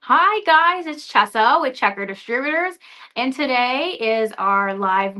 Hi guys, it's Chessa with Checker Distributors, and today is our live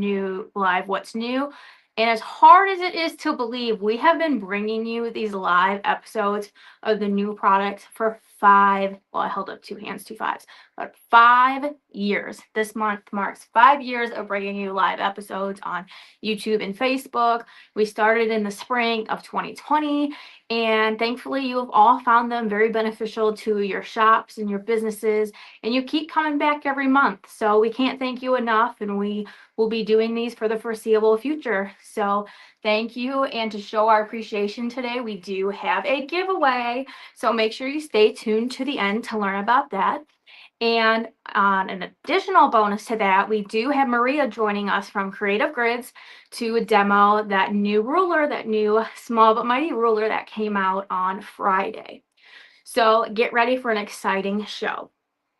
what's new. And as hard as it is to believe, we have been bringing you these live episodes of the new products for I held up two hands, two fives, but 5 years. This month marks 5 years of bringing you live episodes on YouTube and Facebook. We started in the spring of 2020. And thankfully, you have all found them very beneficial to your shops and your businesses, and you keep coming back every month. So we can't thank you enough, and we will be doing these for the foreseeable future. So thank you. And to show our appreciation today, we do have a giveaway. So make sure you stay tuned to the end to learn about that. And on an additional bonus to that, we do have Maria joining us from Creative Grids to demo that new ruler, that new Small But Mighty ruler that came out on Friday. So get ready for an exciting show.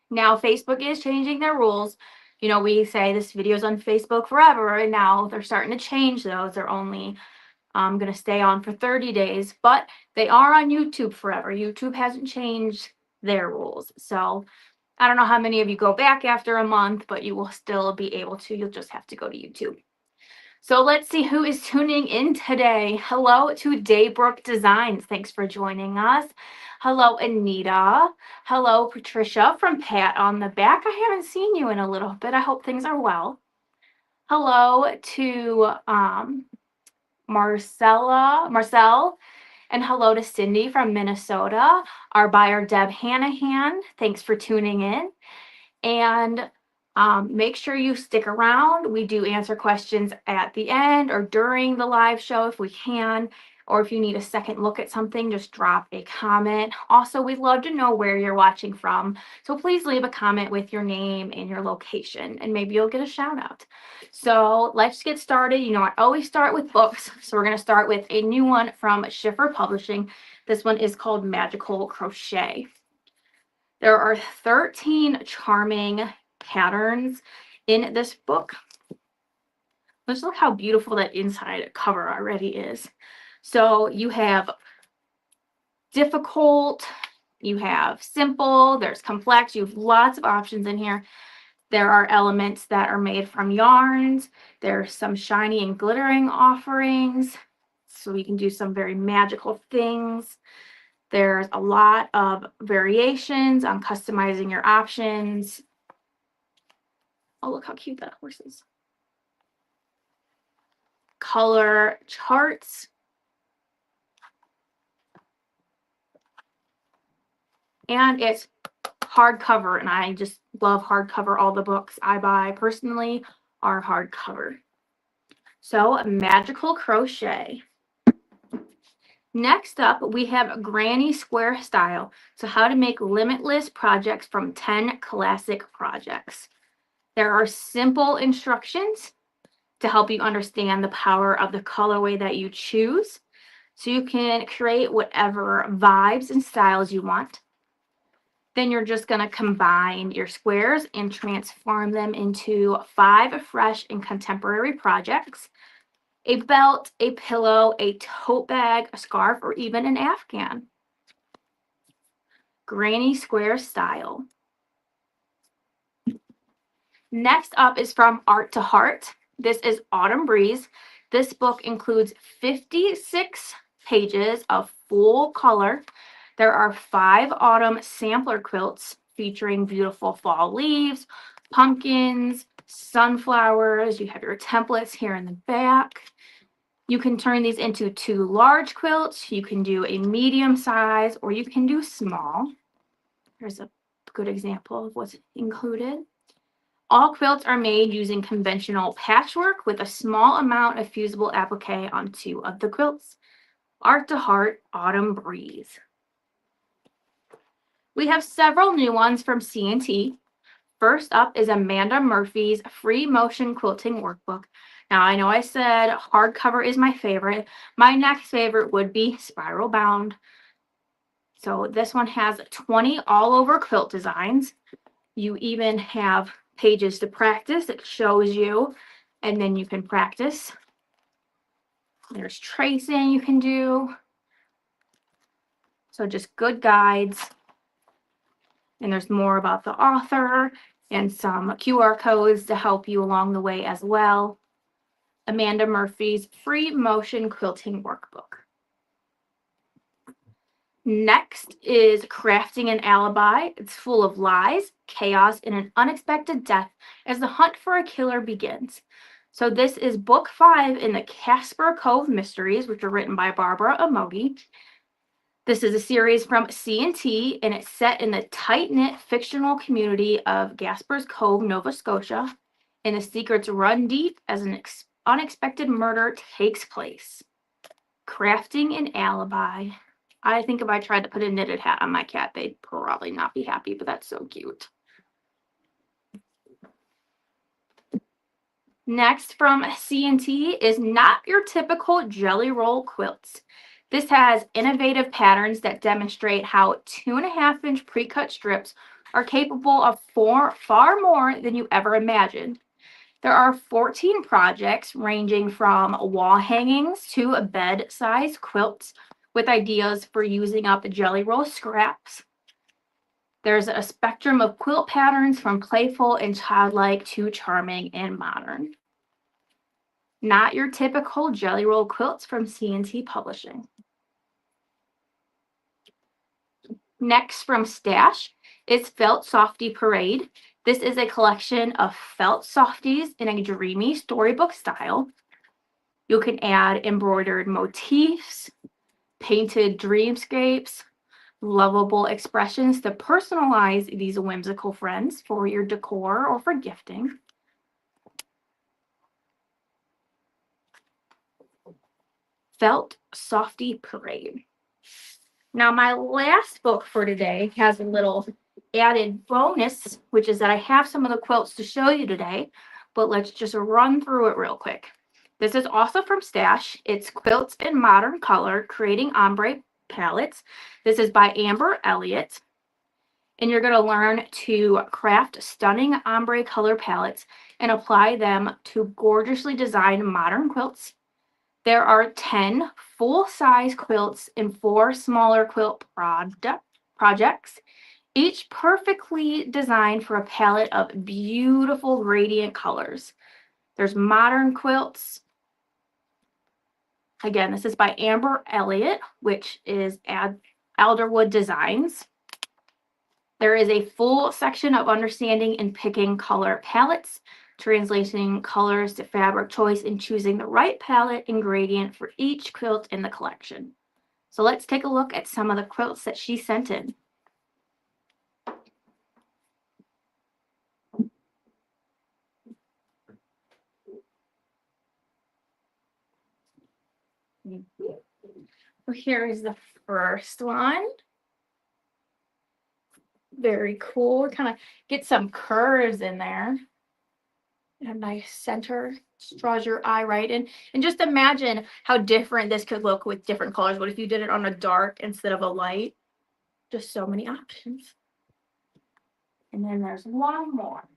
Now, Facebook is changing their rules. You know, we say this video is on Facebook forever, and now they're starting to change those. They're only going to stay on for 30 days, but they are on YouTube forever. YouTube hasn't changed their rules. So I don't know how many of you go back after a month, but you will still be able to. You'll just have to go to YouTube. So let's see who is tuning in today. Hello to Daybrook Designs. Thanks for joining us. Hello, Anita. Hello, Patricia from Pat on the Back. I haven't seen you in a little bit. I hope things are well. Hello to Marcel, and hello to Cindy from Minnesota, our buyer Deb Hanahan. Thanks for tuning in. And make sure you stick around. We do answer questions at the end or during the live show if we can. Or if you need a second look at something, just drop a comment. Also, we'd love to know where you're watching from. So please leave a comment with your name and your location, and maybe you'll get a shout out. So let's get started. You know, I always start with books. So we're going to start with a new one from Schiffer Publishing. This one is called Magical Crochet. There are 13 charming patterns in this book. Let's look how beautiful that inside cover already is. So you have difficult, you have simple, there's complex, you have lots of options in here. There are elements that are made from yarns. There's some shiny and glittering offerings. So you can do some very magical things. There's a lot of variations on customizing your options. Oh, look how cute that horse is. Color charts. And it's hardcover, and I just love hardcover. All the books I buy personally are hardcover. So, Magical Crochet. Next up, we have Granny Square Style. So, how to make limitless projects from 10 classic projects. There are simple instructions to help you understand the power of the colorway that you choose. So you can create whatever vibes and styles you want. Then you're just going to combine your squares and transform them into 5 fresh and contemporary projects. A belt, a pillow, a tote bag, a scarf, or even an afghan. Granny Square Style. Next up is from Art to Heart. This is Autumn Breeze. This book includes 56 pages of full color. There are 5 autumn sampler quilts featuring beautiful fall leaves, pumpkins, sunflowers. You have your templates here in the back. You can turn these into 2 large quilts. You can do a medium size, or you can do small. Here's a good example of what's included. All quilts are made using conventional patchwork with a small amount of fusible applique on 2 of the quilts. Art to Heart, Autumn Breeze. We have several new ones from C&T. First up is Amanda Murphy's Free Motion Quilting Workbook. Now, I know I said hardcover is my favorite. My next favorite would be spiral bound. So this one has 20 all-over quilt designs. You even have pages to practice. It shows you, and then you can practice. There's tracing you can do. So just good guides. And there's more about the author and some QR codes to help you along the way as well. Amanda Murphy's free motion quilting workbook. Next is Crafting an Alibi. It's full of lies, chaos, and an unexpected death as the hunt for a killer begins. So this is book 5 in the Casper Cove Mysteries, which are written by Barbara Amodi. This is a series from C&T, and it's set in the tight-knit fictional community of Gasper's Cove, Nova Scotia, and the secrets run deep as an unexpected murder takes place. Crafting an Alibi. I think if I tried to put a knitted hat on my cat, they'd probably not be happy, but that's so cute. Next from C&T is Not Your Typical Jelly Roll Quilts. This has innovative patterns that demonstrate how 2.5-inch pre-cut strips are capable of far more than you ever imagined. There are 14 projects ranging from wall hangings to bed-sized quilts with ideas for using up jelly roll scraps. There's a spectrum of quilt patterns from playful and childlike to charming and modern. Not Your Typical Jelly Roll Quilts from C&T Publishing. Next from Stash is Felt Softy Parade. This is a collection of felt softies in a dreamy storybook style. You can add embroidered motifs, painted dreamscapes, lovable expressions to personalize these whimsical friends for your decor or for gifting. Felt Softy Parade. Now, my last book for today has a little added bonus, which is that I have some of the quilts to show you today, but let's just run through it real quick. This is also from Stash. It's Quilts in Modern Color, Creating Ombre Palettes. This is by Amber Elliott. And you're going to learn to craft stunning ombre color palettes and apply them to gorgeously designed modern quilts. There are 10 full-size quilts and 4 smaller quilt projects, each perfectly designed for a palette of beautiful radiant colors. There's modern quilts. Again, this is by Amber Elliott, which is Alderwood Designs. There is a full section of understanding and picking color palettes, translating colors to fabric choice, and choosing the right palette and gradient for each quilt in the collection. So let's take a look at some of the quilts that she sent in. So here is the first one. Very cool. Kind of get some curves in there. A nice center, draws your eye right in. And just imagine how different this could look with different colors. What if you did it on a dark instead of a light? Just so many options. And then there's one more.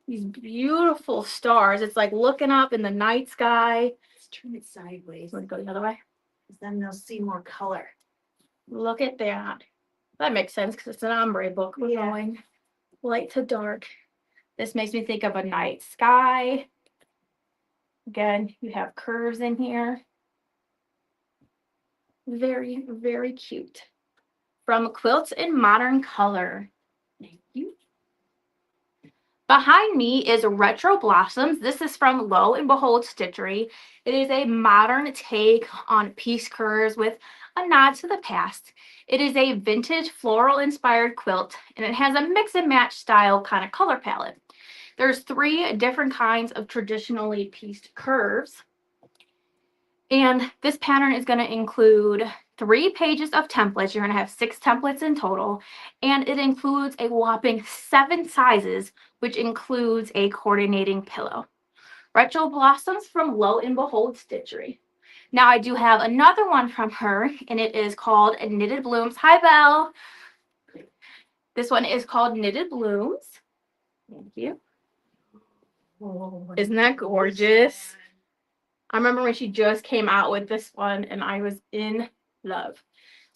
These beautiful stars. It's like looking up in the night sky. Let's turn it sideways, Want to go the other way? because then they'll see more color. Look at that. That makes sense because it's an ombre book. We're Yeah. going light to dark. This makes me think of a night sky. Again, you have curves in here. Very, very cute. From Quilts in Modern Color. Thank you. Behind me is Retro Blossoms. This is from Lo and Behold Stitchery. It is a modern take on piece curves with a nod to the past. It is a vintage floral inspired quilt, and it has a mix and match style kind of color palette. There's 3 different kinds of traditionally pieced curves. And this pattern is going to include 3 pages of templates. You're going to have 6 templates in total. And it includes a whopping 7 sizes, which includes a coordinating pillow. Retro Blossoms from Lo and Behold Stitchery. Now I do have another one from her, and it is called Knitted Blooms. Hi, Belle. This one is called Knitted Blooms. Thank you. Oh, Isn't that gorgeous? I remember when she just came out with this one and I was in love.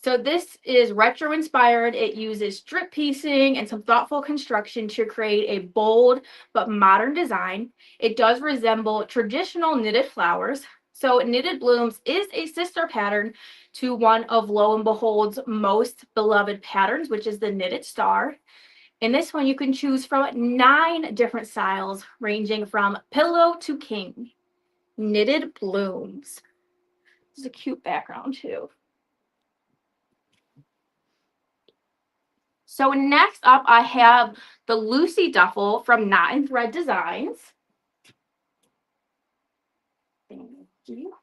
So this is retro inspired. It uses strip piecing and some thoughtful construction to create a bold but modern design. It does resemble traditional knitted flowers. So Knitted Blooms is a sister pattern to one of Lo and Behold's most beloved patterns, which is the Knitted Star. In this one, you can choose from 9 different styles, ranging from pillow to king. Knitted Blooms. This is a cute background too. So next up, I have the Lucy Duffel from Knot and Thread Designs. Thank you.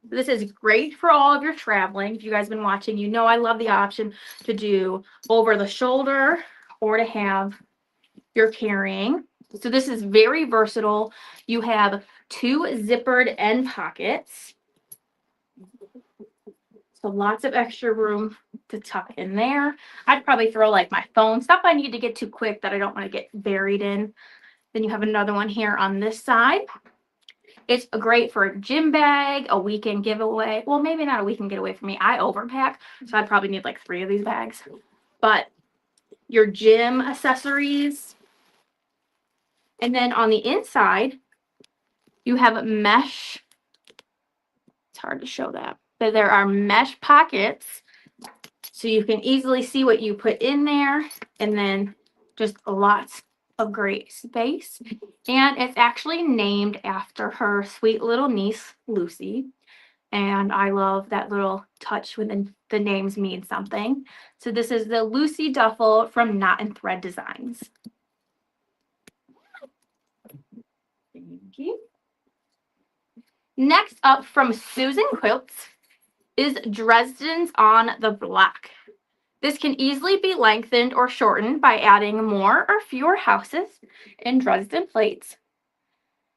This is great for all of your traveling. If you guys have been watching, you know I love the option to do over the shoulder or to have your carrying. So this is very versatile. You have 2 zippered end pockets. So lots of extra room to tuck in there. I'd probably throw like my phone, stuff I need to get to quick that I don't want to get buried in. Then you have another one here on this side. It's great for a gym bag, a weekend giveaway. Well, maybe not a weekend getaway for me. I overpack, so I'd probably need like 3 of these bags. But your gym accessories. And then on the inside, you have mesh. It's hard to show that. But there are mesh pockets. So you can easily see what you put in there. And then just lots of great space. And it's actually named after her sweet little niece, Lucy. And I love that little touch when the names mean something. So this is the Lucy Duffel from Knot and Thread Designs. Thank you. Next up from Susan Quilts is Dresden's on the Block. This can easily be lengthened or shortened by adding more or fewer houses and Dresden plates.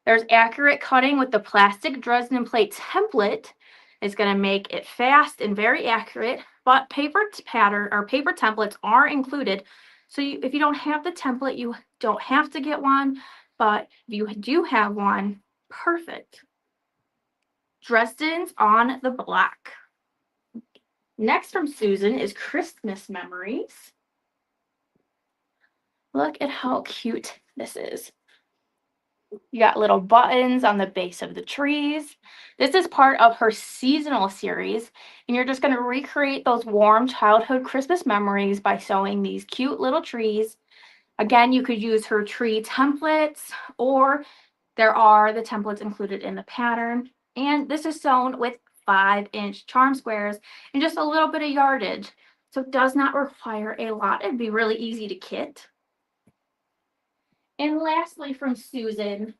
There's accurate cutting with the plastic Dresden plate template. It's going to make it fast and very accurate, but paper pattern or paper templates are included. So if you don't have the template, you don't have to get one, but if you do have one, perfect. Dresden's on the Block. Next from Susan is Christmas Memories. Look at how cute this is. You got little buttons on the base of the trees. This is part of her seasonal series, and you're just going to recreate those warm childhood Christmas memories by sewing these cute little trees. Again, you could use her tree templates, or there are the templates included in the pattern. And this is sewn with 5-inch charm squares and just a little bit of yardage. So it does not require a lot. It'd be really easy to kit. And lastly from Susan,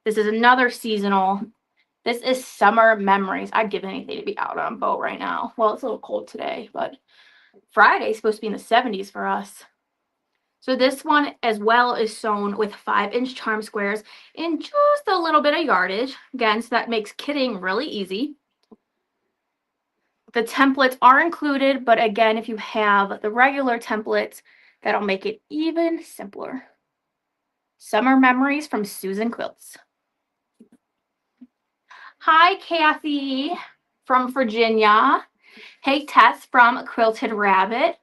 this is another seasonal. This is Summer Memories. I'd give anything to be out on a boat right now. Well, it's a little cold today, but Friday's supposed to be in the 70s for us. So this one as well is sewn with 5-inch charm squares and just a little bit of yardage. Again, so that makes kitting really easy. The templates are included, but again, if you have the regular templates, that'll make it even simpler. Summer Memories from Susan Quilts. Hi, Kathy from Virginia. Hey, Tess from Quilted Rabbit.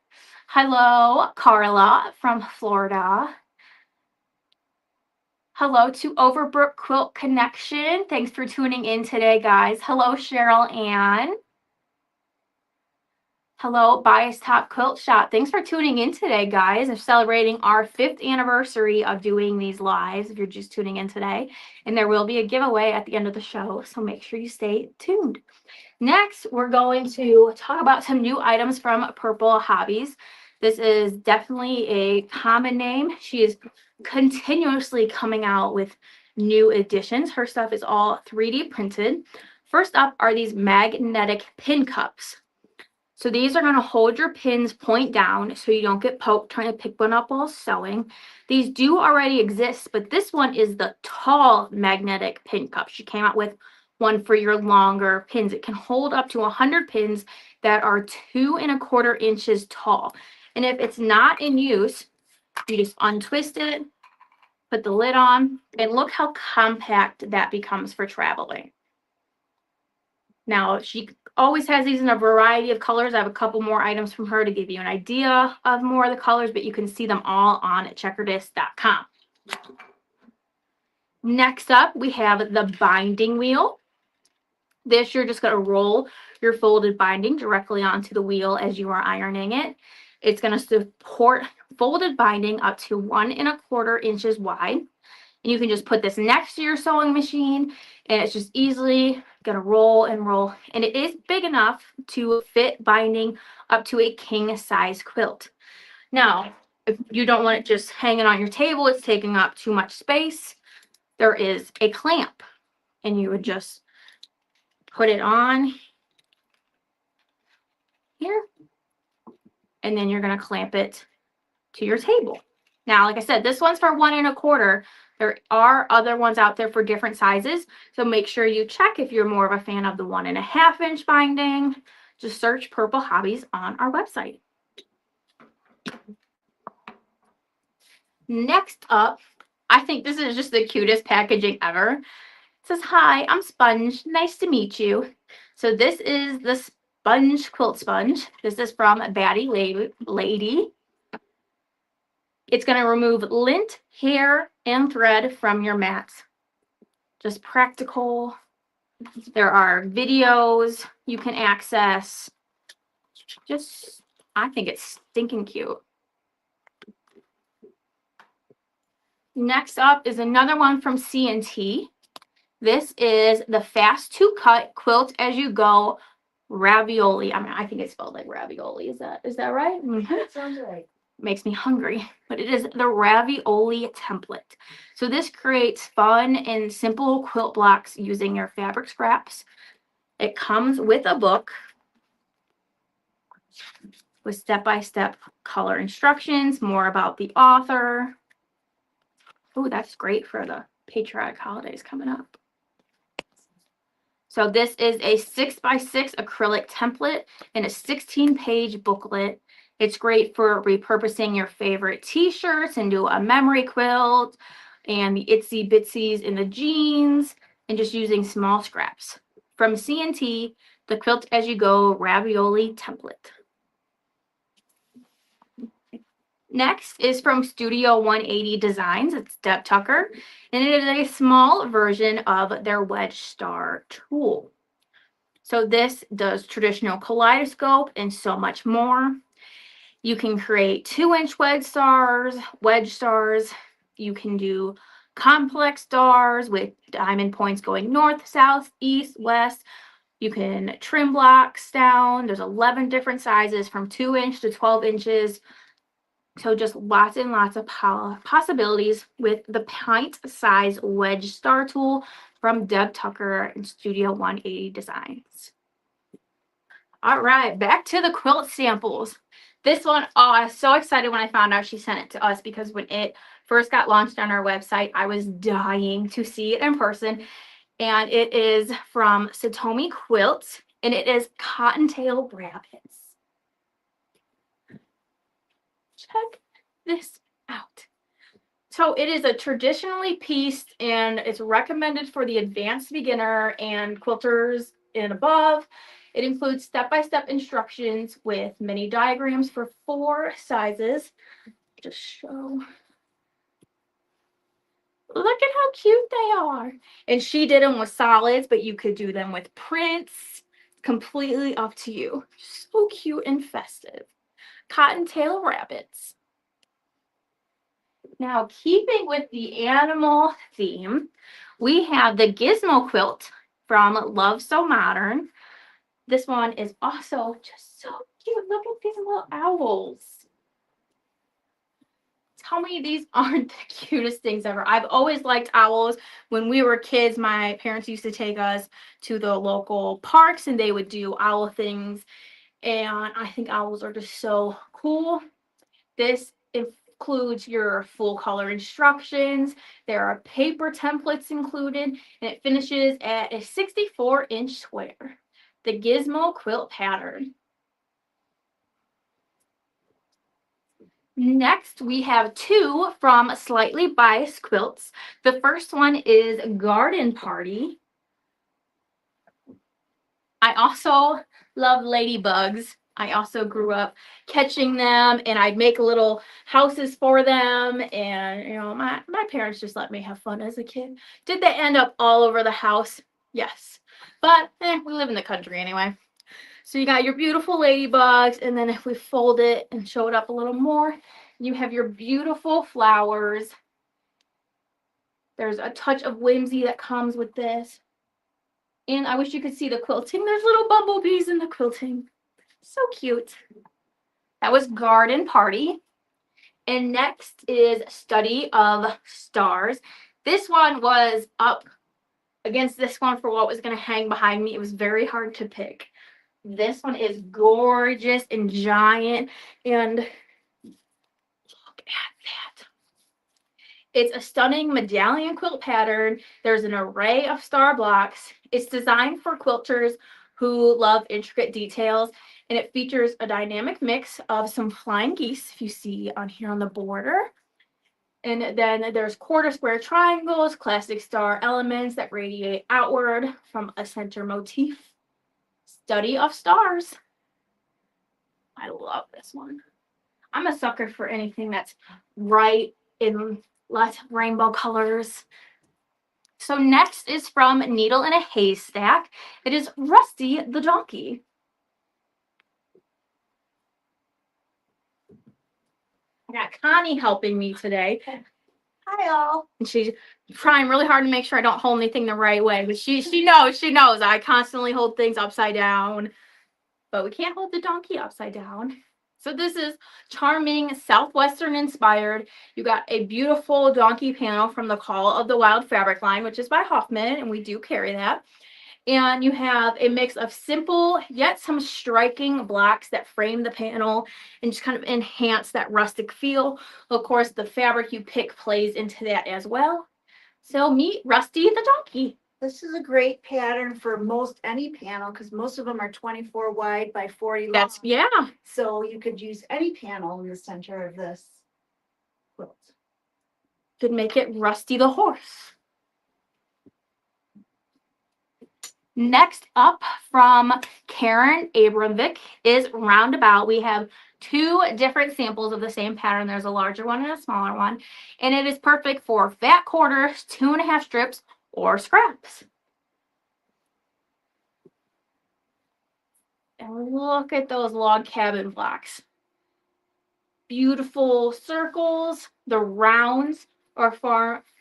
Hello, Carla from Florida. Hello to Overbrook Quilt Connection. Thanks for tuning in today, guys. Hello, Cheryl Ann. Hello, Bias Top Quilt Shop. Thanks for tuning in today, guys. We're celebrating our 5th anniversary of doing these lives, if you're just tuning in today. And there will be a giveaway at the end of the show, so make sure you stay tuned. Next, we're going to talk about some new items from Purple Hobbies. This is definitely a common name. She is continuously coming out with new additions. Her stuff is all 3D printed. First up are these magnetic pin cups. So these are going to hold your pins point down so you don't get poked trying to pick one up while sewing. These do already exist, but this one is the tall magnetic pin cup. She came out with one for your longer pins. It can hold up to 100 pins that are 2 1/4 inches tall. And if it's not in use, you just untwist it, put the lid on, and look how compact that becomes for traveling. Now, she always has these in a variety of colors. I have a couple more items from her to give you an idea of more of the colors, but you can see them all on checkerdist.com. Next up, we have the binding wheel. This, you're just going to roll your folded binding directly onto the wheel as you are ironing it. It's going to support folded binding up to 1 1/4 inches wide. And you can just put this next to your sewing machine, and it's just easily going to roll and roll. And it is big enough to fit binding up to a king size quilt. Now, if you don't want it just hanging on your table, it's taking up too much space, there is a clamp, and you would just put it on here, and then you're going to clamp it to your table. Now, like I said, this one's for 1 1/4. There are other ones out there for different sizes, so make sure you check if you're more of a fan of the 1 1/2 inch binding. Just search Purple Hobbies on our website. Next up, I think this is just the cutest packaging ever. It says, "Hi, I'm Sponge. Nice to meet you." So this is the Sponge Quilt Sponge. This is from Batty Lady. It's going to remove lint, hair, and thread from your mats. Just practical. There are videos you can access. Just, I think it's stinking cute. Next up is another one from C&T. This is the Fast to Cut Quilt As You Go Ravioli. I mean, I think it's spelled like ravioli. Is that right? That sounds right. Makes me hungry, but it is the ravioli template. So this creates fun and simple quilt blocks using your fabric scraps. It comes with a book with step-by-step color instructions, more about the author. Oh, that's great for the patriotic holidays coming up. So this is a 6x6 acrylic template and a 16-page booklet. It's great for repurposing your favorite t-shirts into a memory quilt and the itsy bitsies in the jeans and just using small scraps. From C&T, the Quilt As You Go Ravioli template. Next is from Studio 180 Designs. It's Deb Tucker, and it is a small version of their Wedge Star tool. So this does traditional kaleidoscope and so much more. You can create 2-inch wedge stars. You can do complex stars with diamond points going north, south, east, west. You can trim blocks down. There's 11 different sizes from 2-inch to 12 inches. So just lots and lots of possibilities with the pint-size wedge star tool from Deb Tucker and Studio 180 Designs. All right, back to the quilt samples. This one, oh, I was so excited when I found out she sent it to us because when it first got launched on our website, I was dying to see it in person. And it is from Satomi Quilts, and it is Cottontail Rabbits. Check this out. So it is a traditionally pieced, and it's recommended for the advanced beginner and quilters and above. It includes step-by-step instructions with mini diagrams for 4 sizes. Just show. Look at how cute they are. And she did them with solids, but you could do them with prints. Completely up to you. So cute and festive. Cottontail Rabbits. Now, keeping with the animal theme, we have the Gizmo quilt from Love So Modern. This one is also just so cute. Look at these little owls. Tell me these aren't the cutest things ever. I've always liked owls. When we were kids, my parents used to take us to the local parks and they would do owl things. And I think owls are just so cool. This includes your full color instructions. There are paper templates included, and it finishes at a 64-inch square. The Gizmo quilt pattern. Next, we have two from Slightly Biased Quilts. The first one is Garden Party. I also love ladybugs. I also grew up catching them, and I'd make little houses for them. And my parents just let me have fun as a kid. Did they end up all over the house? Yes, but we live in the country anyway. So you got your beautiful ladybugs, and then if we fold it and show it up a little more, you have your beautiful flowers. There's a touch of whimsy that comes with this. And I wish you could see the quilting. There's little bumblebees in the quilting. So cute. That was Garden Party. And next is Study of Stars. This one was up against this one for what was going to hang behind me. It was very hard to pick. This one is gorgeous and giant. And look at that. It's a stunning medallion quilt pattern. There's an array of star blocks. It's designed for quilters who love intricate details, and it features a dynamic mix of some flying geese, if you see on here on the border. And then there's quarter square triangles, classic star elements that radiate outward from a center motif. Study of Stars. I love this one. I'm a sucker for anything that's bright in lots of rainbow colors. So next is from Needle in a Haystack. It is Rusty the Donkey. I got Connie helping me today. Hi all. And she's trying really hard to make sure I don't hold anything the right way. But she knows I constantly hold things upside down. But we can't hold the donkey upside down. So this is charming, Southwestern inspired. You got a beautiful donkey panel from the Call of the Wild fabric line, which is by Hoffman, and we do carry that. And you have a mix of simple yet some striking blocks that frame the panel and just kind of enhance that rustic feel. Of course, the fabric you pick plays into that as well. So meet Rusty the Donkey. This is a great pattern for most any panel because most of them are 24 wide by 40 long. That's, yeah. So you could use any panel in the center of this quilt. Could make it Rusty the Horse. Next up from Karen Abramvik is Roundabout. We have two different samples of the same pattern. There's a larger one and a smaller one. And it is perfect for fat quarters, 2.5 strips, or scraps. And look at those log cabin blocks. Beautiful circles. The rounds are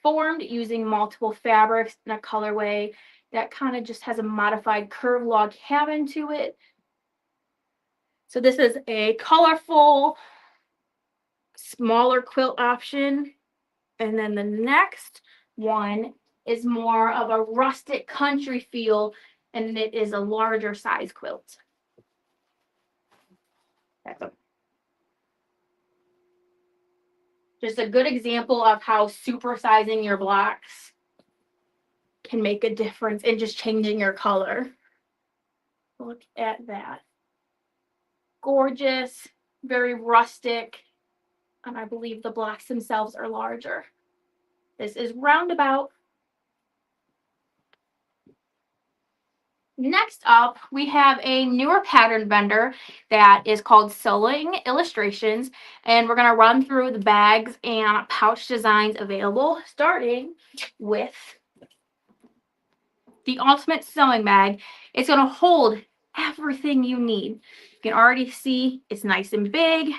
formed using multiple fabrics in a colorway that kind of just has a modified curved log cabin to it. So this is a colorful, smaller quilt option. And then the next one is more of a rustic country feel, and it is a larger size quilt. Just a good example of how supersizing your blocks can make a difference in just changing your color. Look at that. Gorgeous, very rustic, and I believe the blocks themselves are larger. This is Roundabout. Next up, we have a newer pattern vendor that is called Sewing Illustrations, and we're going to run through the bags and pouch designs available, starting with the Ultimate Sewing Bag. It's going to hold everything you need. You can already see it's nice and big.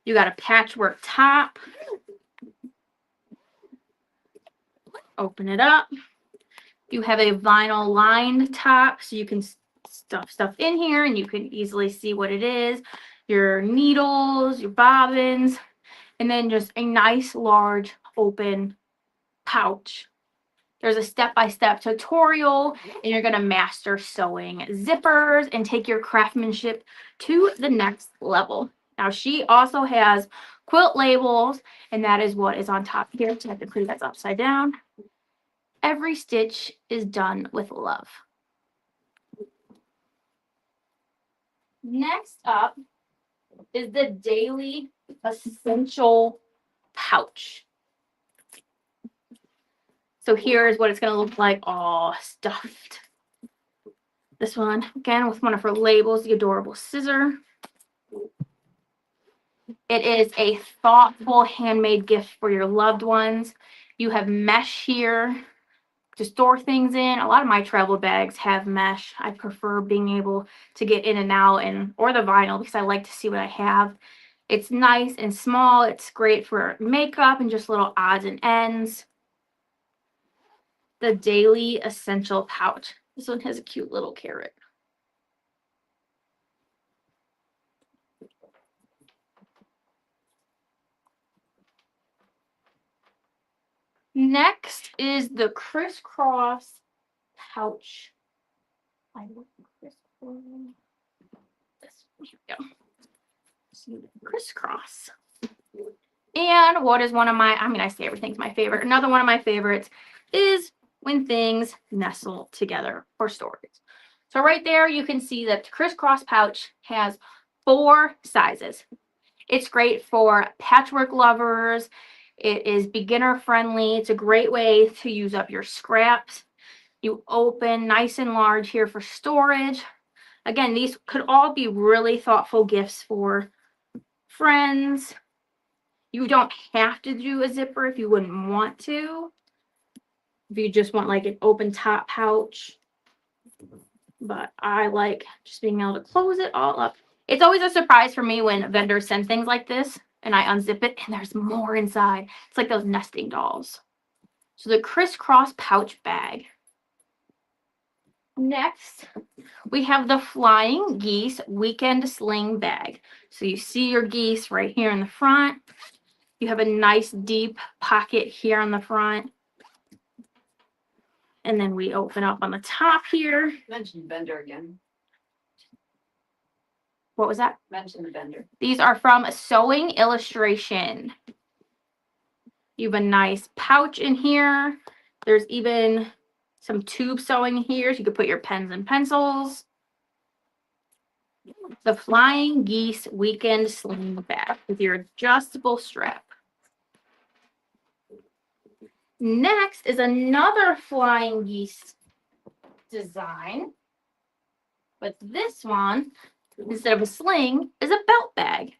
You got a patchwork top. Open it up. You have a vinyl lined top, so you can stuff stuff in here and you can easily see what it is. Your needles, your bobbins, and then just a nice large open pouch. There's a step-by-step tutorial, and you're going to master sewing zippers and take your craftsmanship to the next level. Now, she also has quilt labels, and that is what is on top here. Technically, that's upside down. Every stitch is done with love. Next up, is the Daily Essential Pouch. So here's what it's going to look like, all stuffed. This one, again, with one of her labels, the adorable scissor. It is a thoughtful handmade gift for your loved ones. You have mesh here to store things in. A lot of my travel bags have mesh. I prefer being able to get in and out, or the vinyl, because I like to see what I have. It's nice and small. It's great for makeup and just little odds and ends. The Daily Essential Pouch. This one has a cute little carrot. Next is the Crisscross Pouch. I love crisscross. Here we go. Crisscross. And what is one of my, I say everything's my favorite. Another one of my favorites is when things nestle together for storage. So right there, you can see that the Crisscross Pouch has 4 sizes. It's great for patchwork lovers. It is beginner friendly. It's a great way to use up your scraps. You open nice and large here for storage. Again, these could all be really thoughtful gifts for friends. You don't have to do a zipper if you wouldn't want to. If you just want like an open top pouch. But I like just being able to close it all up. It's always a surprise for me when vendors send things like this and I unzip it and there's more inside. It's like those nesting dolls. So the Crisscross Pouch bag. Next, we have the Flying Geese Weekend Sling bag. So you see your geese right here in the front. You have a nice deep pocket here on the front. And then we open up on the top here. Mention vendor again. What was that? Mention the vendor. These are from Sewing Illustration. You have a nice pouch in here. There's even some tube sewing here, so you could put your pens and pencils. The Flying Geese Weekend Sling bag with your adjustable strap. Next is another Flying Geese design, but this one, instead of a sling, is a belt bag.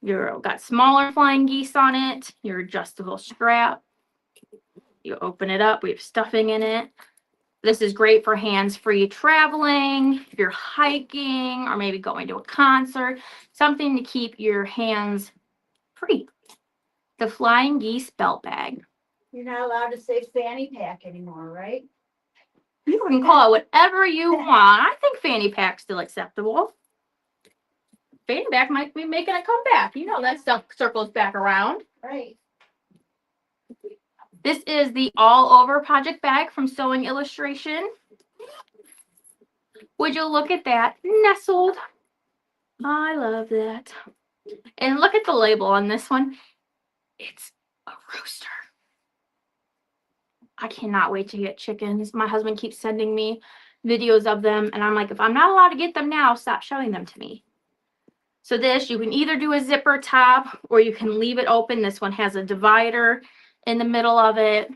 You've got smaller flying geese on it, your adjustable strap. You open it up, we have stuffing in it. This is great for hands-free traveling, if you're hiking or maybe going to a concert, something to keep your hands free. The Flying Geese belt bag. You're not allowed to say fanny pack anymore, right? You can call it whatever you want. I think fanny pack's still acceptable. Fanny pack might be making a comeback. You know that stuff circles back around. Right. This is the all over project bag from Sewing Illustration. Would you look at that? Nestled. I love that. And look at the label on this one. It's a rooster. I cannot wait to get chickens. My husband keeps sending me videos of them, and I'm like, if I'm not allowed to get them now, stop showing them to me. So this, you can either do a zipper top or you can leave it open. This one has a divider in the middle of it.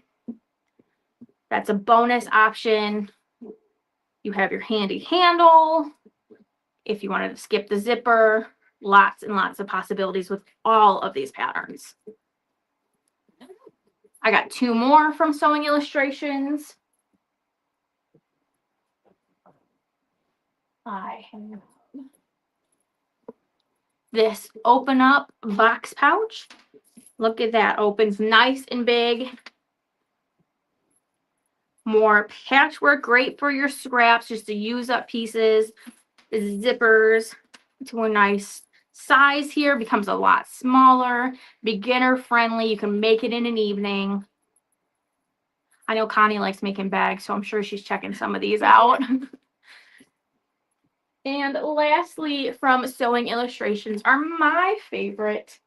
That's a bonus option. You have your handy handle. If you wanted to skip the zipper, lots and lots of possibilities with all of these patterns. I got 2 more from Sewing Illustrations. I have this open up box pouch. Look at that, opens nice and big. More patchwork, great for your scraps, just to use up pieces. The zippers to a nice size here, becomes a lot smaller, beginner friendly. You can make it in an evening. I know Connie likes making bags, so I'm sure she's checking some of these out. And lastly, from Sewing Illustrations are my favorite,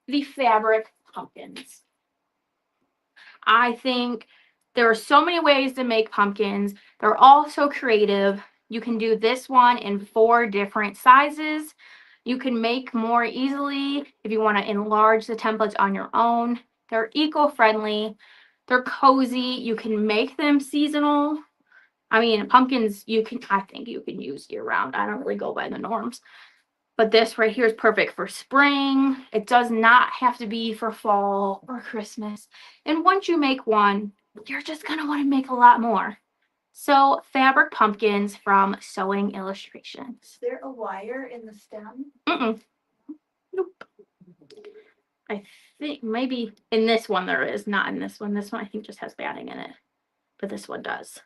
the fabric pumpkins. I think there are so many ways to make pumpkins. They're all so creative. You can do this one in 4 different sizes. You can make more easily if you want to enlarge the templates on your own. They're eco-friendly. They're cozy. You can make them seasonal. I mean, pumpkins, I think you can use year round. I don't really go by the norms. But this right here is perfect for spring. It does not have to be for fall or Christmas. And once you make one, you're just going to want to make a lot more. So fabric pumpkins from Sewing Illustrations. Is there a wire in the stem? Mm-mm. Nope. I think maybe in this one there is, not in this one. This one I think just has batting in it, but this one does.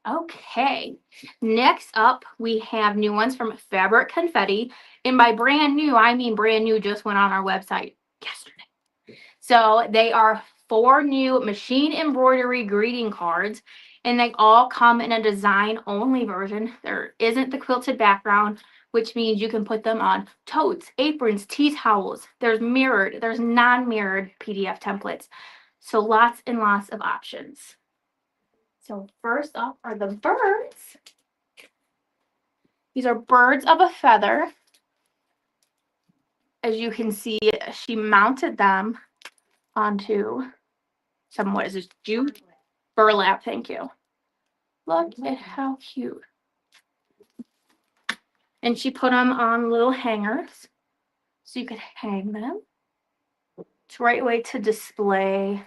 Okay, next up we have new ones from Fabric Confetti. And by brand new, I mean brand new, just went on our website yesterday. So they are 4 new machine embroidery greeting cards, and they all come in a design only version. There isn't the quilted background, which means you can put them on totes, aprons, tea towels. There's non-mirrored PDF templates. So lots and lots of options. So first up are the birds. These are birds of a feather. As you can see, she mounted them onto some, what is this, jute? Burlap, thank you. Look at how cute. And she put them on little hangers so you could hang them. It's a great way to display.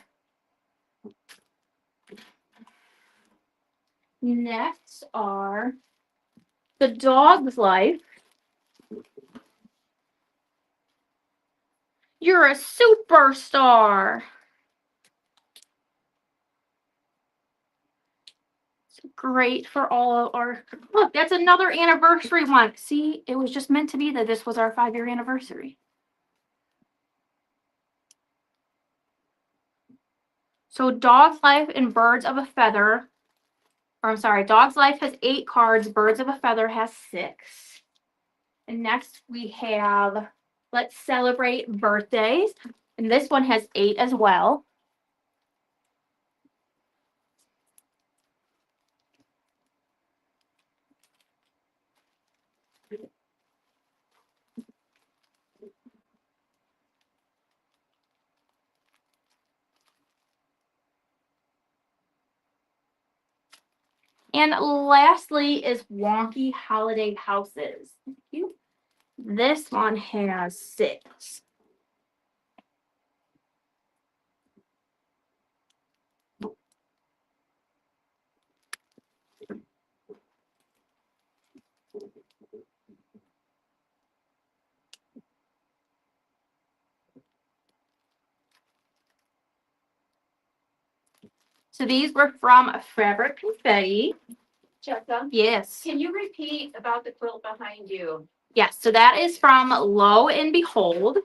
Next are the Dog's Life. You're a superstar. It's great for all of our, look, that's another anniversary one. See, it was just meant to be that this was our 5-year anniversary. So Dog's Life and Birds of a Feather, or I'm sorry, Dog's Life has 8 cards, Birds of a Feather has 6. And next we have Let's Celebrate Birthdays. And this one has 8 as well. And lastly is Wonky Holiday Houses. Thank you. This one has 6. So these were from Fabric Confetti. Jessica, Yes. can you repeat about the quilt behind you? Yes, so that is from Lo and Behold.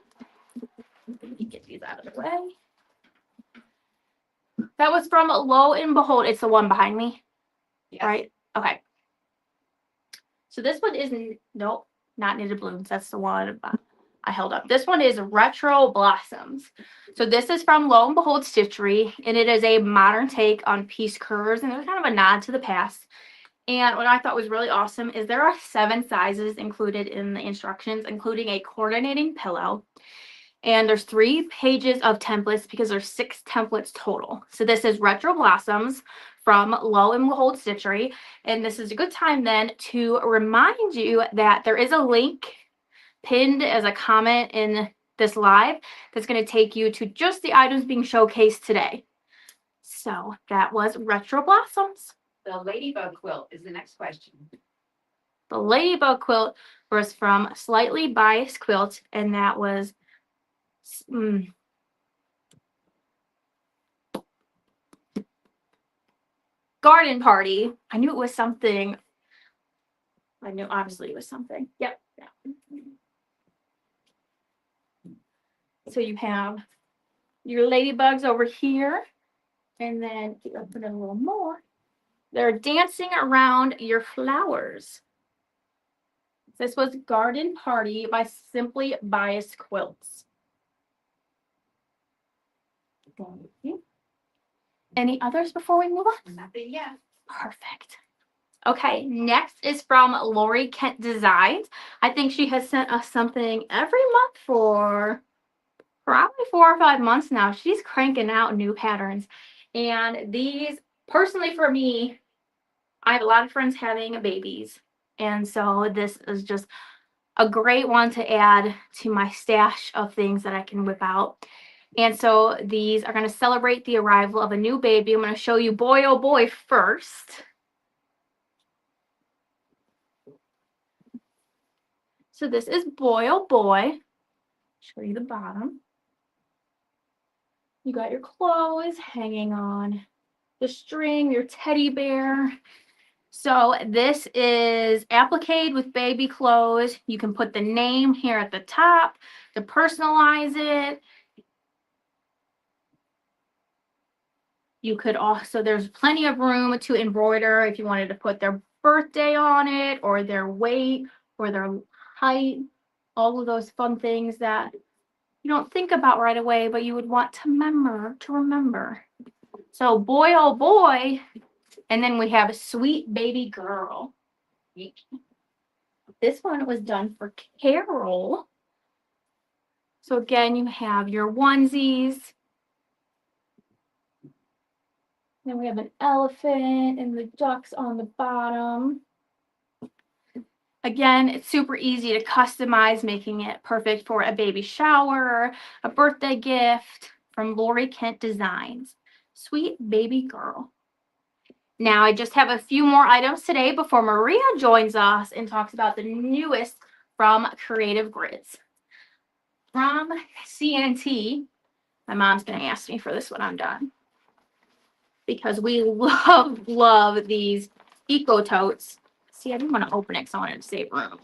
Let me get these out of the way. That was from Lo and Behold. It's the one behind me, Yes. right? Okay. So this one is, nope, not Knitted Blooms. That's the one I held up. This one is Retro Blossoms. So this is from Lo and Behold Stitchery, and it is a modern take on piece curves, and there's kind of a nod to the past. And what I thought was really awesome is there are 7 sizes included in the instructions, including a coordinating pillow. And there's 3 pages of templates because there's 6 templates total. So this is Retro Blossoms from Lo and Behold Stitchery. And this is a good time then to remind you that there is a link pinned as a comment in this live that's going to take you to just the items being showcased today. So that was Retro Blossoms. The ladybug quilt is the next question. The ladybug quilt was from Slightly Biased Quilt, and that was Garden Party. I knew it was something. I knew obviously it was something. Yep. Yeah. So you have your ladybugs over here, and then you open it a little more. They're dancing around your flowers. This was Garden Party by Simply Biased Quilts. Any others before we move on? Nothing yet. Perfect. Okay, next is from Lori Kent Designs. I think she has sent us something every month for probably 4 or 5 months now. She's cranking out new patterns. And these, personally for me, I have a lot of friends having babies. And so this is just a great one to add to my stash of things that I can whip out. And so these are going to celebrate the arrival of a new baby. I'm going to show you boy oh boy first. So this is boy oh boy. Show you the bottom. You got your clothes hanging on the string, your teddy bear. So this is applique with baby clothes. You can put the name here at the top to personalize it. You could also, there's plenty of room to embroider if you wanted to put their birthday on it or their weight or their height, all of those fun things that you don't think about right away, but you would want to remember. So boy, oh boy. And then we have a sweet baby girl. This one was done for Carol. So again, you have your onesies. Then we have an elephant and the ducks on the bottom. Again, it's super easy to customize, making it perfect for a baby shower, a birthday gift from Lori Kent Designs. Sweet baby girl. Now, I just have a few more items today before Maria joins us and talks about the newest from Creative Grids. From CNT, my mom's going to ask me for this when I'm done, because we love these eco totes. See, I didn't want to open it because I wanted to save room.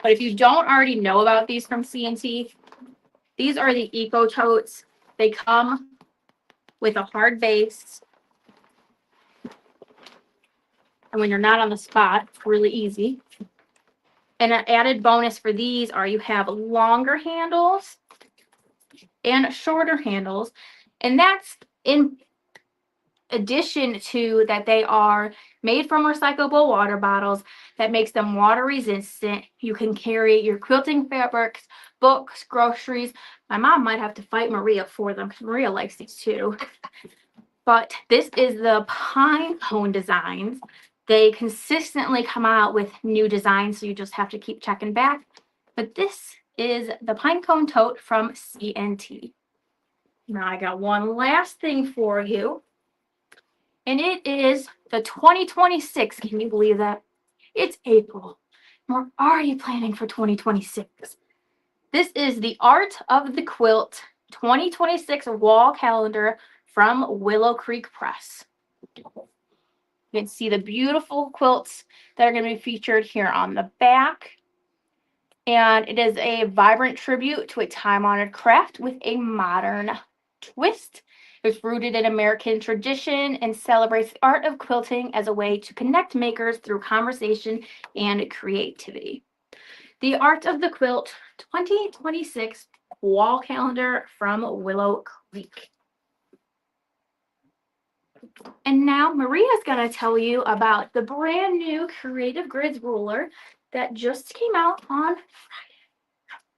But if you don't already know about these from CNT, these are the eco totes. They come with a hard base. And when you're not on the spot, it's really easy. And an added bonus for these are you have longer handles and shorter handles. And that's in addition to that they are made from recyclable water bottles that makes them water resistant. You can carry your quilting fabrics, books, groceries. My mom might have to fight Maria for them because Maria likes these too. But this is the pine cone designs. They consistently come out with new designs, so you just have to keep checking back. But this is the pine cone tote from CNT. Now I got one last thing for you. And it is the 2026. Can you believe that? It's April. We're already planning for 2026. This is the Art of the Quilt 2026 wall calendar from Willow Creek Press. You can see the beautiful quilts that are going to be featured here on the back. And it is a vibrant tribute to a time-honored craft with a modern twist. It's rooted in American tradition and celebrates the art of quilting as a way to connect makers through conversation and creativity. The Art of the Quilt 2026 wall calendar from Willow Creek. And now Maria's going to tell you about the brand new Creative Grids ruler that just came out on Friday.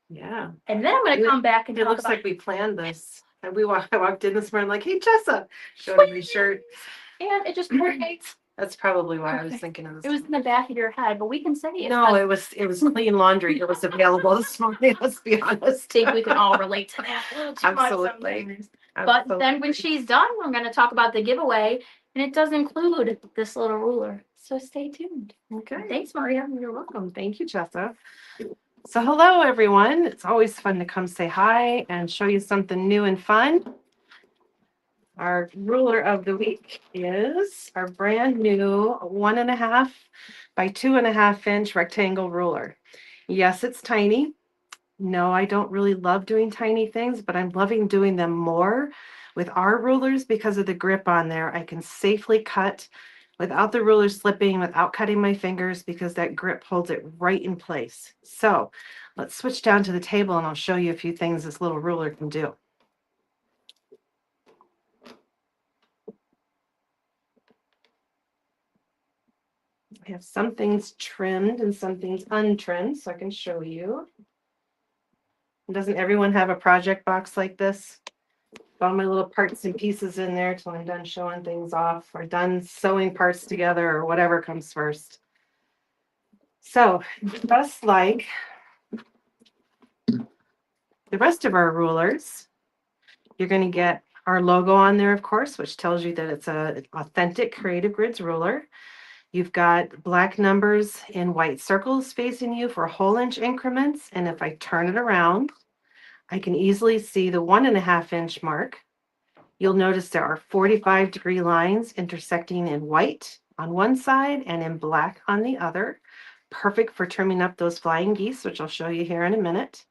Yeah, And then I'm going to come back and it talk looks about like we planned this. And I walked in this morning like, hey, Jessa, showed her my shirt. and it just coordinates. That's probably why I was Perfect. thinking of this. It was in the back of your head, but we can say it's No, it was clean laundry. It was available this morning. Let's be honest. think we can all relate to that a little too much Absolutely. sometimes. But then when she's done, we're going to talk about the giveaway, and it does include this little ruler. So stay tuned. Okay. Thanks, Maria. You're welcome. Thank you, Jessa. So hello, everyone. It's always fun to come say hi and show you something new and fun. Our ruler of the week is our brand new 1.5 by 2.5 inch rectangle ruler. Yes, it's tiny. No, I don't really love doing tiny things, but I'm loving doing them more with our rulers because of the grip on there. I can safely cut without the ruler slipping, without cutting my fingers, because that grip holds it right in place. So let's switch down to the table and I'll show you a few things this little ruler can do. I have some things trimmed and some things untrimmed, so I can show you. Doesn't everyone have a project box like this? All my little parts and pieces in there till I'm done showing things off or done sewing parts together or whatever comes first. So just like the rest of our rulers, you're going to get our logo on there, of course, which tells you that it's a authentic Creative Grids ruler. You've got black numbers in white circles facing you for whole inch increments. And if I turn it around, I can easily see the 1.5 inch mark. You'll notice there are 45-degree lines intersecting in white on one side and in black on the other. Perfect for trimming up those flying geese, which I'll show you here in a minute.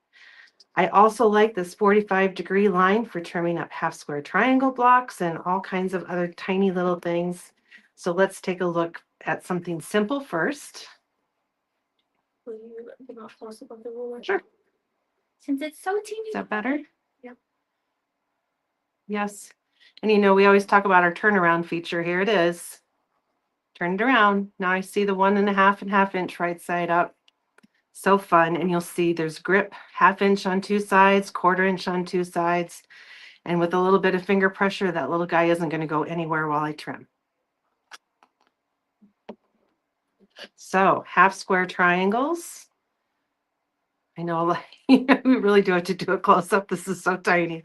I also like this 45-degree line for trimming up half square triangle blocks and all kinds of other tiny little things. So let's take a look at something simple first. Will you give a close up of the ruler? Sure. Since it's so teeny. Is that better? Yep. Yes. And you know, we always talk about our turnaround feature. Here it is. Turn it around. Now I see the 1.5 inch right side up. So fun. And you'll see there's grip 1/2 inch on two sides, 1/4 inch on two sides. And with a little bit of finger pressure, that little guy isn't going to go anywhere while I trim. So half square triangles. I know we really do have to do a close up. This is so tiny.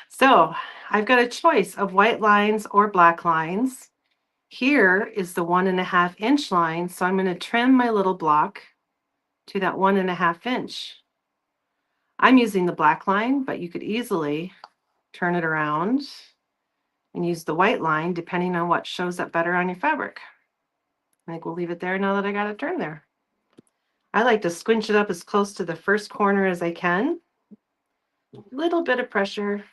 So I've got a choice of white lines or black lines. Here is the 1.5 inch line. So I'm going to trim my little block to that 1.5 inch. I'm using the black line, but you could easily turn it around and use the white line depending on what shows up better on your fabric. I think we'll leave it there now that I got it turned there. I like to squinch it up as close to the first corner as I can. Little bit of pressure.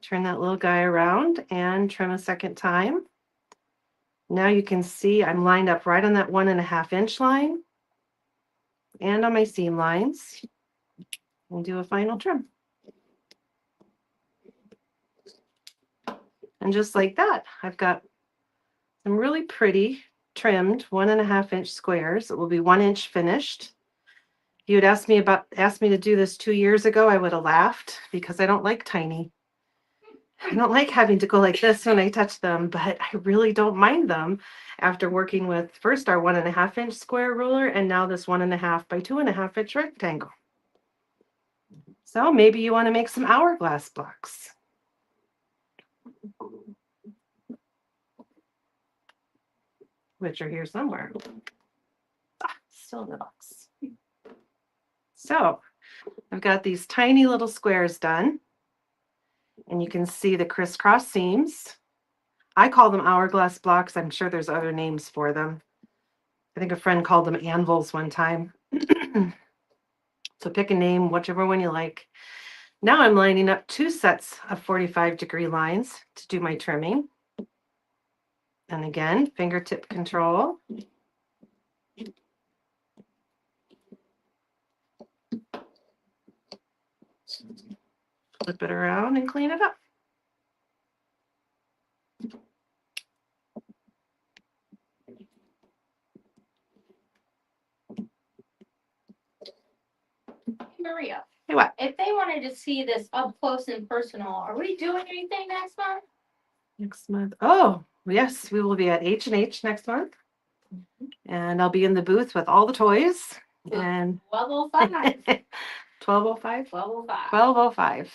Turn that little guy around and trim a second time. Now you can see I'm lined up right on that 1.5 inch line and on my seam lines, and do a final trim. And just like that, I've got some really pretty trimmed 1.5 inch squares. It will be 1 inch finished. If you had asked me to do this 2 years ago, I would have laughed because I don't like tiny. I don't like having to go like this when I touch them, but I really don't mind them after working with first our 1.5 inch square ruler and now this 1.5 by 2.5 inch rectangle. So maybe you want to make some hourglass blocks. Which are here somewhere. Still in the box. So I've got these tiny little squares done. And you can see the crisscross seams. I call them hourglass blocks. I'm sure there's other names for them. I think a friend called them anvils one time. So pick a name, whichever one you like. Now I'm lining up 2 sets of 45-degree lines to do my trimming. And again, fingertip control. Flip it around and clean it up. Maria, Hey, what? if they wanted to see this up close and personal, are we doing anything next month? Next month. Oh, yes, we will be at H&H next month. And I'll be in the booth with all the toys. And 12:05. 12:05? 12:05. 12:05.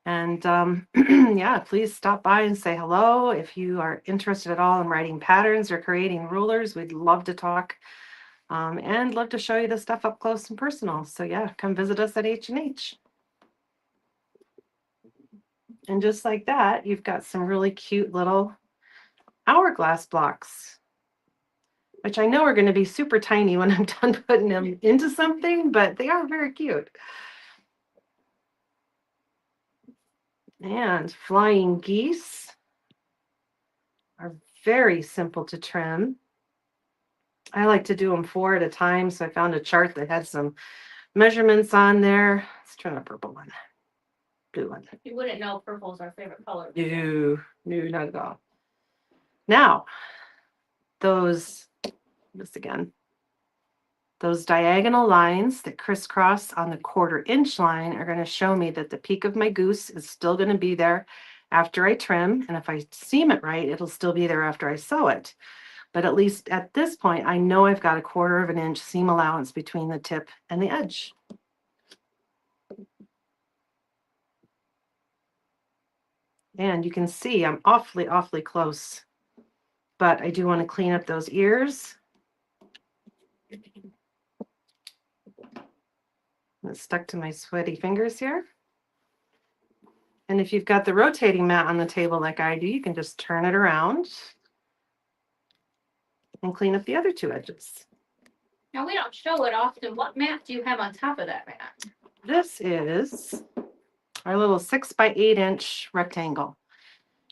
And yeah, please stop by and say hello. If you are interested at all in writing patterns or creating rulers, we'd love to talk and love to show you the stuff up close and personal. So yeah, come visit us at H&H. And just like that, you've got some really cute little hourglass blocks, which I know are going to be super tiny when I'm done putting them into something, but they are very cute. And flying geese are very simple to trim. I like to do them 4 at a time, so I found a chart that had some measurements on there. Let's turn the purple one. blue one. You wouldn't know purple's our favorite color. No, no, not at all. Now, this again, those diagonal lines that crisscross on the 1/4 inch line are going to show me that the peak of my goose is still going to be there after I trim. And if I seam it right, it'll still be there after I sew it. But at least at this point, I know I've got a 1/4 inch seam allowance between the tip and the edge. And you can see I'm awfully, awfully close, but I do want to clean up those ears. It's stuck to my sweaty fingers here. And if you've got the rotating mat on the table like I do, you can just turn it around and clean up the other 2 edges. Now, we don't show it often. What mat do you have on top of that mat? This is our little 6 by 8 inch rectangle.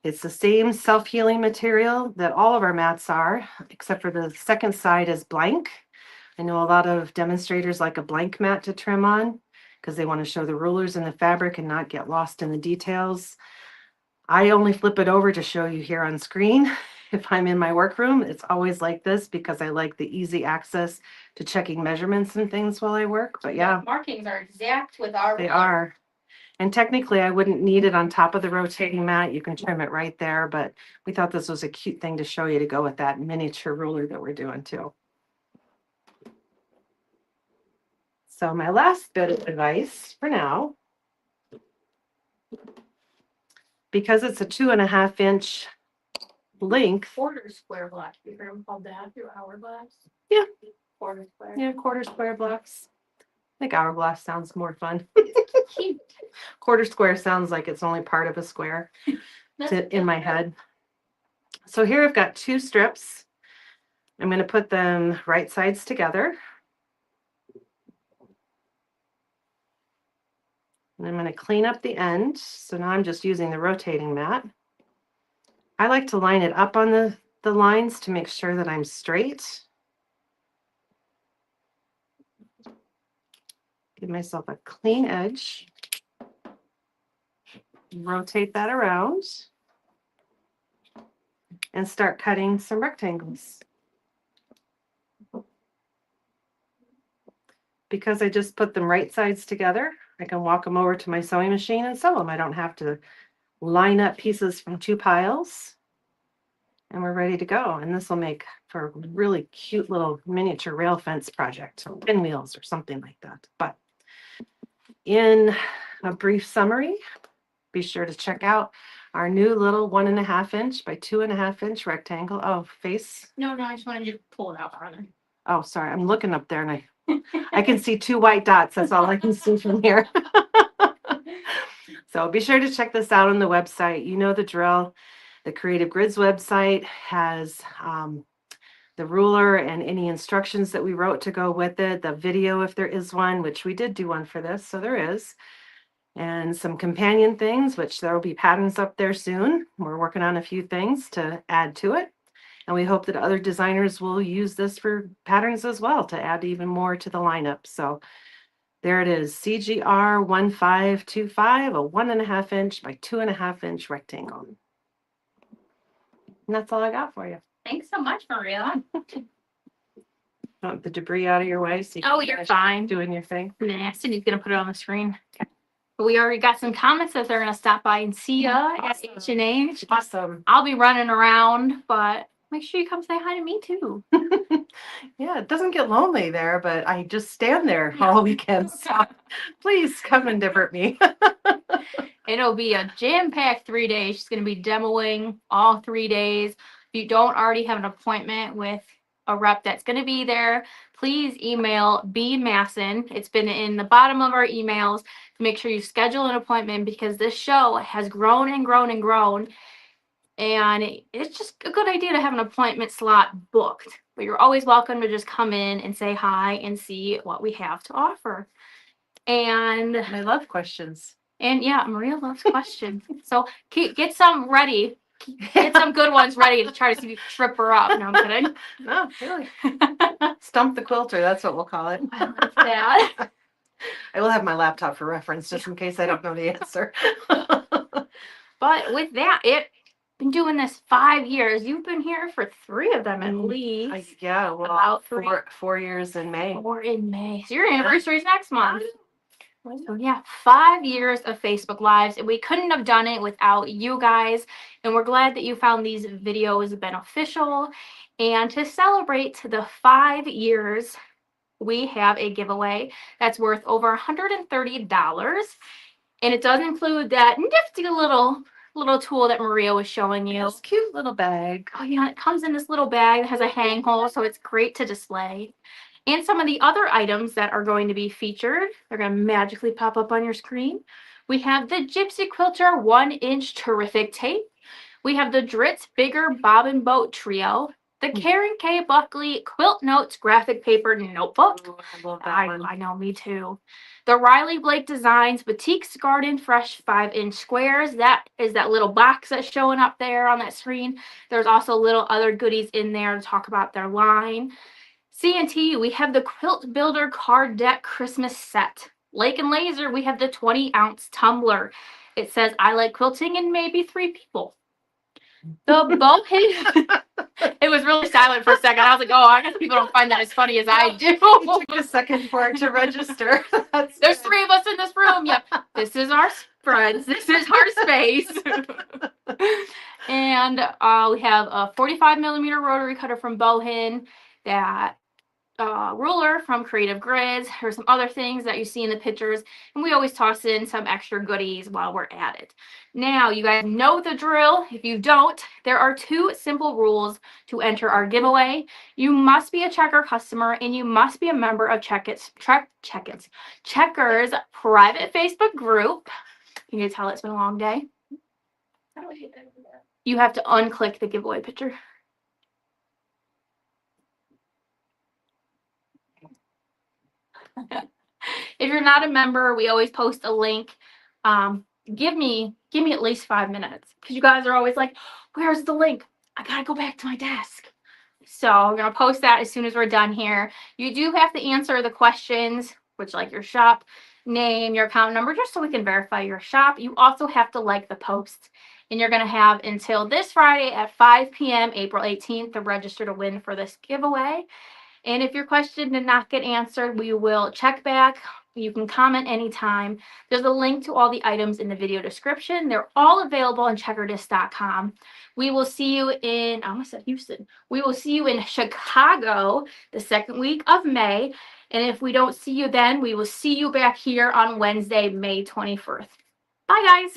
It's the same self-healing material that all of our mats are, except for the second side is blank. I know a lot of demonstrators like a blank mat to trim on because they want to show the rulers and the fabric and not get lost in the details. I only flip it over to show you here on screen. If I'm in my workroom, it's always like this because I like the easy access to checking measurements and things while I work. But yeah, Markings are exact with our. they are. And technically, I wouldn't need it on top of the rotating mat. You can trim it right there, but we thought this was a cute thing to show you to go with that miniature ruler that we're doing too. So my last bit of advice for now, because it's a 2.5 inch length. 1/4 square block. You heard them called that through hourglass? Yeah. 1/4 square. Yeah, 1/4 square blocks. I think hourglass sounds more fun. Cute. 1/4 square sounds like it's only part of a square in my head. So here I've got 2 strips. I'm going to put them right sides together. And I'm going to clean up the end. So now I'm just using the rotating mat. I like to line it up on the lines to make sure that I'm straight. Give myself a clean edge. Rotate that around. And start cutting some rectangles. Because I just put them right sides together, I can walk them over to my sewing machine and sew them. I don't have to line up pieces from 2 piles. And we're ready to go. And this will make for a really cute little miniature rail fence project, or pinwheels or something like that. But in a brief summary, be sure to check out our new little 1.5 inch by 2.5 inch rectangle. Oh, face. No, I just wanted you to pull it out farther. Oh, sorry. I'm looking up there and I can see 2 white dots. That's all I can see from here. So be sure to check this out on the website. You know the drill. The Creative Grids website has the ruler and any instructions that we wrote to go with it, the video if there is one, which we did do one for this, so there is, and some companion things, which there will be patterns up there soon. We're working on a few things to add to it, and we hope that other designers will use this for patterns as well to add even more to the lineup. So there it is, CGR 1525, a 1.5 inch by 2.5 inch rectangle. And that's all I got for you. Thanks so much, Maria. Want the debris out of your way? So you Oh, can you're finish fine. doing your thing. Nah, Cindy's gonna put it on the screen. But we already got some comments that they're gonna stop by and see ya at Awesome. H&H. Awesome. I'll be running around, but make sure you come say hi to me too. Yeah, it doesn't get lonely there, but I just stand there all weekend. So please come and divert me. It'll be a jam-packed 3 days. She's gonna be demoing all 3 days. If you don't already have an appointment with a rep that's gonna be there, please email B Masson. It's been in the bottom of our emails to make sure you schedule an appointment because this show has grown and grown and grown. And it's just a good idea to have an appointment slot booked. But you're always welcome to just come in and say hi and see what we have to offer. And I love questions. yeah, Maria loves questions. So get some ready. Get some good ones ready to try to see if you trip her up. No, I'm kidding. No, really. Stump the quilter. That's what we'll call it. I like that. I will have my laptop for reference just in case I don't know the answer. But with that, been doing this 5 years. You've been here for 3 of them at least. Yeah, well, About 3. 4 years in May. Or in May. So your anniversary is next month. So yeah, 5 years of Facebook Lives, and we couldn't have done it without you guys. And we're glad that you found these videos beneficial. And to celebrate the 5 years, we have a giveaway that's worth over $130. And it does include that nifty little tool that Maria was showing you. This cute little bag. Oh yeah, it comes in this little bag that has a hang hole, so it's great to display. And some of the other items that are going to be featured, they're going to magically pop up on your screen. We have the Gypsy Quilter 1-inch terrific tape. We have the Dritz Bigger Bob and Boat Trio. The Karen K. Buckley Quilt Notes graphic paper notebook. Oh, I love that one. I know, me too. The Riley Blake Designs Boutiques Garden Fresh 5-inch squares. That is that little box that's showing up there on that screen. There's also little other goodies in there to talk about their line. C&T, we have the Quilt Builder Card Deck Christmas Set. Lake and Laser, we have the 20-ounce tumbler. It says, I like quilting and maybe 3 people. The Bowhead. It was really silent for a second. I was like, oh, I guess people don't find that as funny as I do. It took a second for it to register. There's 3 of us in this room. Yep. This is our friends. This is our space. And we have a 45mm rotary cutter from Bohin, that ruler from Creative Grids. There's some other things that you see in the pictures, and we always toss in some extra goodies while we're at it. Now, you guys know the drill. If you don't, there are 2 simple rules to enter our giveaway. You must be a Checker customer, and you must be a member of Checkers private Facebook group. Can you tell it's been a long day? You have to unclick the giveaway picture. If you're not a member, we always post a link. Give me at least 5 minutes, because you guys are always like, where's the link? I gotta go back to my desk. So I'm gonna post that as soon as we're done here. You do have to answer the questions, which like your shop name, your account number, just so we can verify your shop. You also have to like the post, and you're gonna have until this Friday at 5 p.m. April 18th to register to win for this giveaway. And if your question did not get answered, we will check back. You can comment anytime. There's a link to all the items in the video description. They're all available on checkerdisc.com. We will see you in, I almost said Houston. We will see you in Chicago the 2nd week of May. And if we don't see you then, we will see you back here on Wednesday, May 21st. Bye, guys.